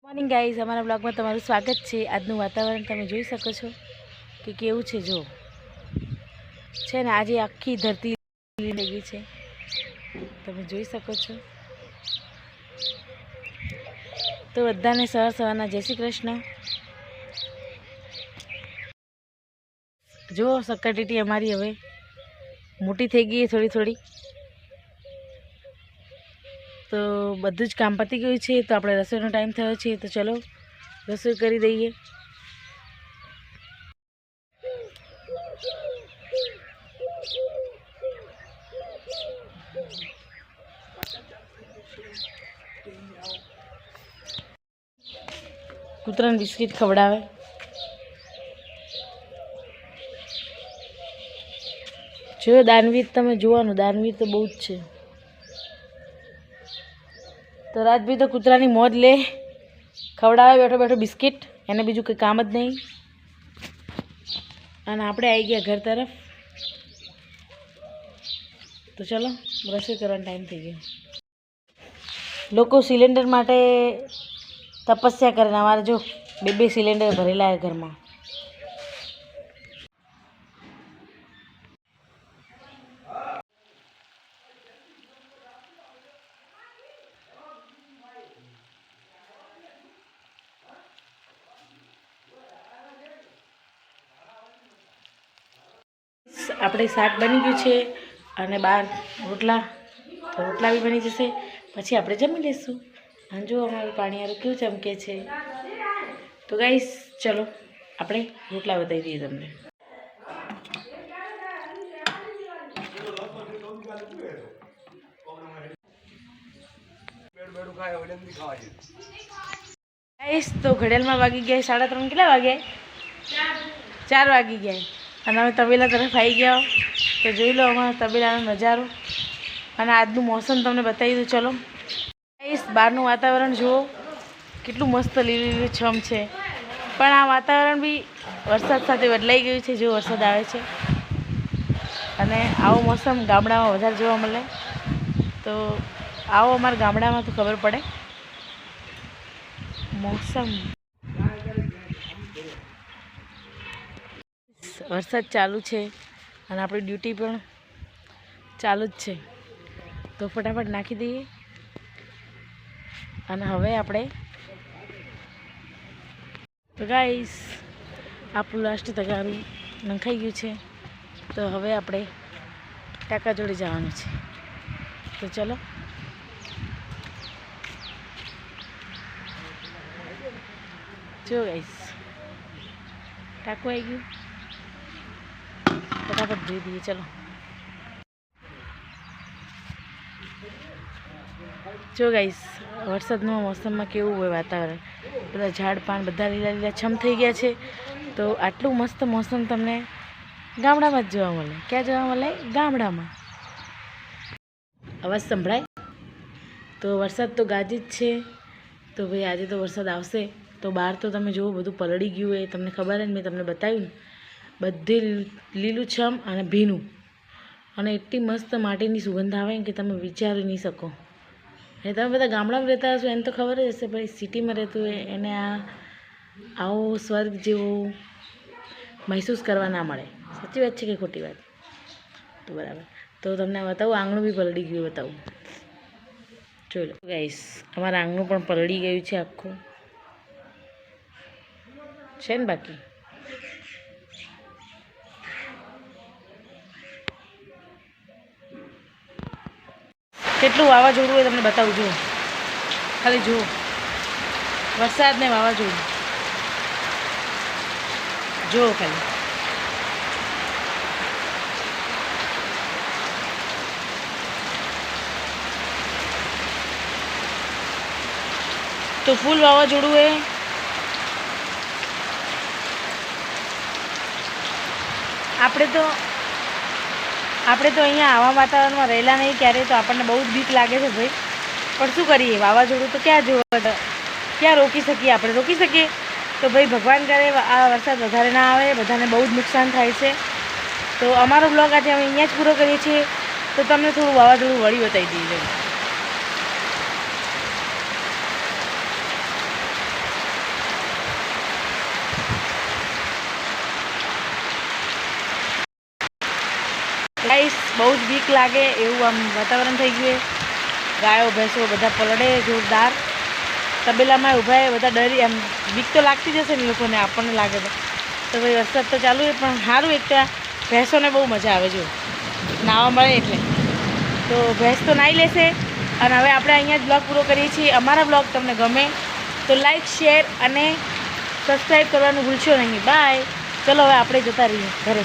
Morning guys, અમારા બ્લોગમાં તમારું સ્વાગત છે। આજનું વાતાવરણ તમે જોઈ શકો છો કે કેવું છે। જો છે ને, આજે આખી ધરતી થઈ ગઈ છે, તમે જોઈ શકો છો। તો બધાને સવારના જય શ્રી કૃષ્ણ। જો સક્કરટેટી અમારી હવે મોટી થઈ ગઈ થોડી થોડી, તો બધું જ કામ પતી ગયું છે। તો આપણે રસોઈનો ટાઈમ થયો છે, તો ચલો રસોઈ કરી દઈએ। કૂતરાને બિસ્કિટ ખવડાવે। જો દાનવીર તમે જોવાનું, દાનવીર તો બહુ જ છે। તો રાજભાઈ તો કૂતરાની મોજ લે, ખવડાવે બેઠો બેઠો બિસ્કિટ, એને બીજું કંઈ કામ જ નહીં। અને આપણે આવી ગયા ઘર તરફ, તો ચલો રસોઈ કરવાનો ટાઈમ થઈ ગયો। લોકો સિલિન્ડર માટે તપસ્યા કરે, અમારે જો બે સિલિન્ડર ભરેલા છે ઘરમાં। આપણે શાક બની ગયું છે અને બાર રોટલા બી બની જશે, પછી આપણે જમી લઈશું। અને જો અમારું પાણીયારું કેવું ચમકે છે। તો ગાઈસ ચલો આપણે રોટલા બતાવી દઈએ તમને। ગાઈસ તો ઘડિયાળમાં વાગી ગયા 3:30। કેટલા વાગ્યા? 4 વાગી ગયા અને અમે તબેલા તરફ આવી ગયા। તો જોઈ લો અમારા તબેલાનો નજારો અને આજનું મોસમ તમને બતાવી દઉં। ચલો ગાઈસ, બહારનું વાતાવરણ જુઓ કેટલું મસ્ત લીલું છમ છે, પણ આ વાતાવરણ બી વરસાદ સાથે બદલાઈ ગયું છે। જો વરસાદ આવે છે અને આવો મોસમ ગામડામાં વધારે જોવા મળે, તો આવો અમારા ગામડામાં તો ખબર પડે મોસમ। વરસાદ ચાલુ છે અને આપણી ડ્યુટી પણ ચાલુ જ છે, તો ફટાફટ નાખી દઈએ। અને હવે આપણે તો ગાઈસ આપણું લાસ્ટ તગારું નંખાઈ ગયું છે, તો હવે આપણે ટાંકા જોડે જવાનું છે। તો ચલો જો ગાઈસ ટાંકું આવી ગયું, ફટાફટ ધોઈ દઈએ। ચલો જો ગાઈસ, વરસાદના મોસમમાં કેવું હોય વાતાવરણ, બધા ઝાડ પાન બધા લીલા લીલા છમ થઈ ગયા છે। તો આટલું મસ્ત મોસમ તમને ગામડામાં જ જોવા મળે। ક્યાં જોવા મળે? ગામડામાં। અવાજ સંભળાય? તો વરસાદ તો ગાજી જ છે, તો ભાઈ આજે તો વરસાદ આવશે। તો બહાર તો તમે જુઓ બધું પલળી ગયું હોય, તમને ખબર જ, મેં તમને બતાવ્યું ને, બધે લીલુંછમ અને ભીનું, અને એટલી મસ્ત માટીની સુગંધ આવે કે તમે વિચારી નહીં શકો। એ તમે બધા ગામડામાં રહેતા હશો એને તો ખબર જ હશે, ભાઈ સિટીમાં રહેતું હોય એને આવો સ્વર્ગ જેવો મહેસૂસ કરવા ના મળે। સાચી વાત છે કે ખોટી વાત? તો બરાબર, તો તમને બતાવું, આંગણું બી પલળી ગયું, બતાવું, જોઈ લો ગાઈસ, અમારા આંગણું પણ પલળી ગયું છે આખું, છે ને બાકી। કેટલું વાવાઝોડું હોય તમને બતાવું, જુઓ ખાલી, જુઓ વરસાદ ને વાવાઝોડું, જુઓ ખાલી। તો ફૂલ વાવાઝોડું એ આપણે તો અહીંયા આવા વાતાવરણમાં રહેલા નહીં ક્યારેય, તો આપણને બહુ જ બીક લાગે છે ભાઈ, પણ શું કરીએ, વાવાઝોડું તો ક્યાં જોવા, ક્યાં રોકી શકીએ? આપણે રોકી શકીએ? તો ભાઈ ભગવાન કરે આ વરસાદ વધારે ના આવે, બધાને બહુ જ નુકસાન થાય છે। તો અમારો બ્લોગ આજે અમે અહીંયા જ પૂરો કરીએ છીએ। તો તમને થોડું વાવાઝોડું વળી બતાવી દઈએ। ગાઈસ બહુ જ બીક લાગે એવું આમ વાતાવરણ થઈ ગયું. ગાયો ભેંસો બધા પલળે જોરદાર. તબેલામાં ઊભા બધા ડરી આમ બીક તો લાગતી જશે ને લોકોને, આપણને લાગે તો ભાઈ વરસાદ તો ચાલુ છે પણ સારું. એક તો ભેંસોને બહુ મજા આવે જો નાહવા મળે એટલે. તો ભેંસ તો નાહી લેશે. અને હવે આપણે અહીંયા જ બ્લોગ પૂરો કરીએ છીએ. અમારા બ્લોગ તમને ગમે તો લાઈક, શેર અને સબસ્ક્રાઈબ કરવાનું ભૂલશો નહીં. બાય. ચલો હવે આપણે જતા રહીએ ઘરે.